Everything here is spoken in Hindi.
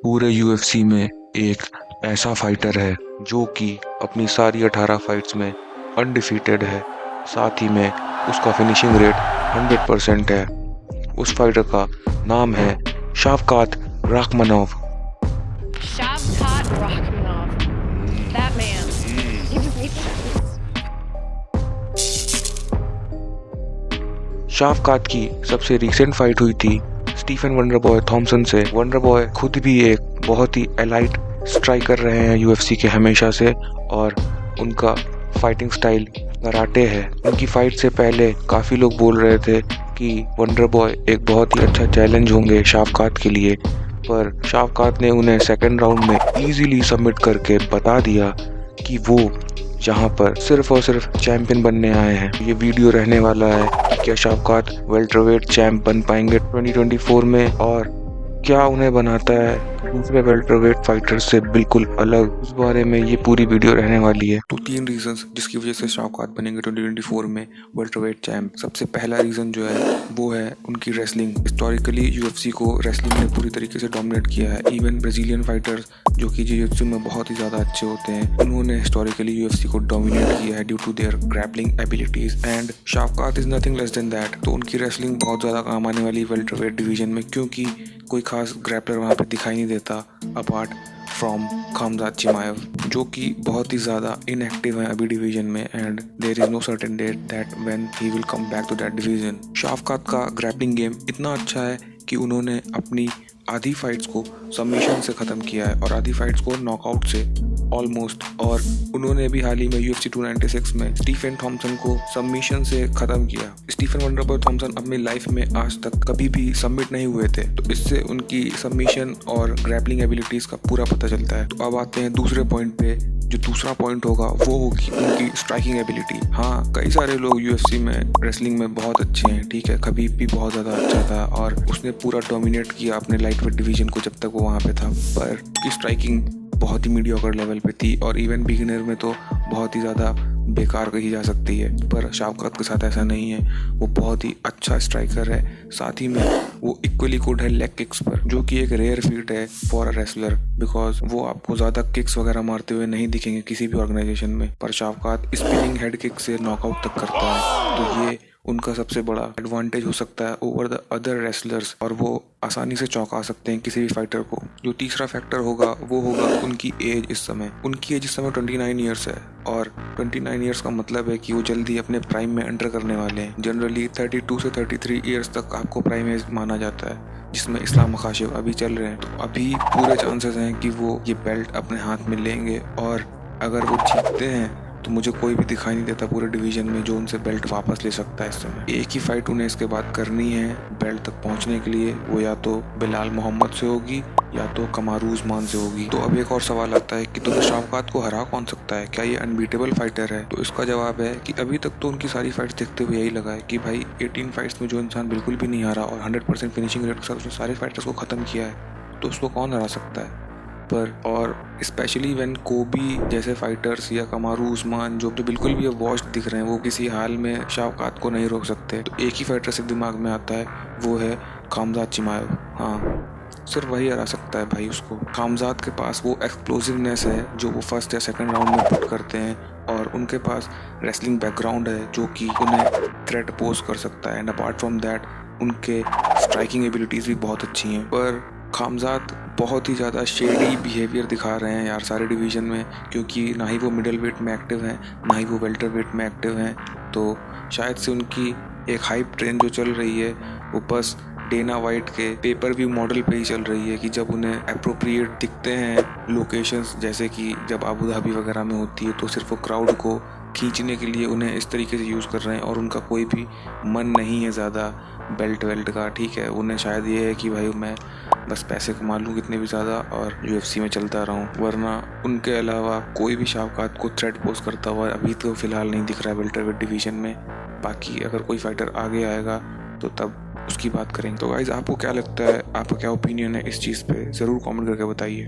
पूरे यूएफसी में एक ऐसा फाइटर है जो कि अपनी सारी 18 फाइट्स में अनडिफीटेड है। साथ ही में उसका फिनिशिंग रेट 100% है। उस फाइटर का नाम है शावकात राखमनोव। Shavkat Rachmanov. That man. शावकात की सबसे रीसेंट फाइट हुई थी स्टीफन वंडरबॉय थॉमसन से। वंडरबॉय खुद भी एक बहुत ही एलाइट स्ट्राइकर रहे हैं यूएफसी के हमेशा से, और उनका फाइटिंग स्टाइल कराटे है। उनकी फाइट से पहले काफ़ी लोग बोल रहे थे कि वंडरबॉय एक बहुत ही अच्छा चैलेंज होंगे शावकात के लिए, पर शावकात ने उन्हें सेकंड राउंड में इजीली सबमिट करके बता दिया कि वो यहाँ पर सिर्फ और सिर्फ चैंपियन बनने आए हैं। ये वीडियो रहने वाला है कि क्या शावकात वेल्टरवेट चैंप बन पाएंगे 2024 में, और क्या उन्हें बनाता है दूसरे वेल्टरवेट फाइटर से बिल्कुल अलग। इस बारे में ये पूरी वीडियो रहने वाली है। तो 3 रीजंस जिसकी वजह से शावकात बनेंगे 2024 में वेल्टरवेट चैंप। सबसे पहला रीजन जो है वो है उनकी रेसलिंग। हिस्टोरिकली यूएफसी को रेसलिंग ने पूरी तरीके से डोमिनेट किया है। इवन ब्राजीलियन फाइटर्स जो कि जिu-जित्सु में बहुत ही ज़्यादा अच्छे होते हैं, उन्होंने हिस्टोरिकली यूएफसी को डोमिनेट किया है due to their grappling abilities, and Shavkat is nothing less than that. तो उनकी रेसलिंग बहुत ज़्यादा काम आने वाली वेल्टरवेट डिवीजन में, क्योंकि कोई खास ग्रैपलर वहाँ पे दिखाई नहीं देता अपार्ट फ्रॉम खामजात चिमाएव, जो कि बहुत ही ज़्यादा इनएक्टिव है अभी डिवीजन में, and there is no certain date that when he will come back to that division. Shavkat का ग्रैपलिंग गेम इतना अच्छा है कि उन्होंने अपनी आधी फाइट्स को सबमिशन से ख़त्म किया है और आधी फाइट्स को नॉकआउट से ऑलमोस्ट। और उन्होंने भी हाल ही में UFC 296 में स्टीफन थॉमसन को सबमिशन से ख़त्म किया। स्टीफन वंडरबॉय थॉमसन अपनी लाइफ में आज तक कभी भी सबमिट नहीं हुए थे, तो इससे उनकी सबमिशन और ग्रैपलिंग एबिलिटीज़ का पूरा पता चलता है। तो अब आते हैं दूसरे पॉइंट पे। जो दूसरा पॉइंट होगा वो होगी उनकी स्ट्राइकिंग एबिलिटी। हाँ, कई सारे लोग यूएफसी में रेसलिंग में बहुत अच्छे हैं, ठीक है, खबीब भी बहुत ज़्यादा अच्छा था और उसने पूरा डोमिनेट किया अपने लाइटवेट डिवीजन को जब तक वो वहाँ पे था, पर उसकी स्ट्राइकिंग बहुत ही मीडियोकर लेवल पे थी और इवन बिगिनर में तो बहुत ही ज़्यादा बेकार कही जा सकती है। पर शावकात के साथ ऐसा नहीं है, वो बहुत ही अच्छा स्ट्राइकर है। साथ ही में वो इक्वली गुड है लेग किक्स पर, जो कि एक रेयर फीट है फॉर अ रेसलर, बिकॉज वो आपको ज़्यादा किक्स वगैरह मारते हुए नहीं दिखेंगे किसी भी ऑर्गेनाइजेशन में, पर शावकात स्पिनिंग हेड किक से नॉकआउट तक करता है। तो ये उनका सबसे बड़ा एडवांटेज हो सकता है ओवर द अदर रेसलर्स, और वो आसानी से चौंका सकते हैं किसी भी फाइटर को। जो तीसरा फैक्टर होगा वो होगा उनकी एज। इस समय उनकी एज 29 ईयर्स है, और 29 ईयर्स का मतलब है कि वो जल्दी अपने प्राइम में एंटर करने वाले हैं। जनरली 32 से 33 ईयर्स तक आपको प्राइम एज माना जाता है, जिसमें इस्लाम मखाशिफ अभी चल रहे हैं। तो अभी पूरे चांसेस हैं कि वो ये बेल्ट अपने हाथ में लेंगे, और अगर वो जीतते हैं तो मुझे कोई भी दिखाई नहीं देता पूरे डिवीजन में जो उनसे बेल्ट वापस ले सकता है। इस समय एक ही फाइट उन्हें इसके बाद करनी है बेल्ट तक पहुंचने के लिए, वो या तो बिलाल मोहम्मद से होगी या तो कमारू उस्मान से होगी। तो अब एक और सवाल आता है कि तो शावकात को हरा कौन सकता है, क्या ये अनबीटेबल फाइटर है? तो इसका जवाब है कि अभी तक तो उनकी सारी फाइट्स देखते हुए यही लगा है कि भाई 18 फाइट्स में जो इंसान बिल्कुल भी नहीं हारा और 100% फिनिशिंग रेट के साथ उसने सारे फाइटर्स को ख़त्म किया है, तो उसको कौन हरा सकता है? पर और स्पेशली व्हेन कोबी जैसे फाइटर्स या कमारू उस्मान जो बिल्कुल भी अब वॉश्ड दिख रहे हैं, वो किसी हाल में शावकात को नहीं रोक सकते। तो एक ही फाइटर से दिमाग में आता है, वो है खामजात चिमाएव। हाँ, सिर्फ वही हरा सकता है भाई उसको। खामजात के पास वो एक्सप्लोसिवनेस है जो वो फर्स्ट या सेकंड राउंड में पुट करते हैं, और उनके पास रेसलिंग बैकग्राउंड है जो कि उन्हें थ्रेट पोज कर सकता है, एंड अपार्ट फ्रॉम दैट उनके स्ट्राइकिंग एबिलिटीज़ भी बहुत अच्छी हैं। पर खामजात बहुत ही ज़्यादा शेडी बिहेवियर दिखा रहे हैं यार सारे डिवीज़न में, क्योंकि ना ही वो मिडल वेट में एक्टिव हैं ना ही वो वेल्टर वेट में एक्टिव हैं। तो शायद से उनकी एक हाइप ट्रेन जो चल रही है वो बस डेना वाइट के पेपर व्यू मॉडल पे ही चल रही है कि जब उन्हें अप्रोप्रिएट दिखते हैं लोकेशंस, जैसे कि जब आबू धाबी वगैरह में होती है, तो सिर्फ वो क्राउड को खींचने के लिए उन्हें इस तरीके से यूज़ कर रहे हैं, और उनका कोई भी मन नहीं है ज़्यादा बेल्ट का, ठीक है। उन्हें शायद ये है कि भाई मैं बस पैसे कमा लूँ कितने भी ज़्यादा और यूएफसी में चलता रहूँ, वरना उनके अलावा कोई भी शावकात को थ्रेट पोज करता हुआ अभी तो फिलहाल नहीं दिख रहा है वेल्टरवेट डिवीजन में। बाकी अगर कोई फाइटर आगे आएगा तो तब उसकी बात करेंगे। तो गाइज, आपको क्या लगता है, आपका क्या ओपिनियन है इस चीज़ पे, ज़रूर कमेंट करके बताइए।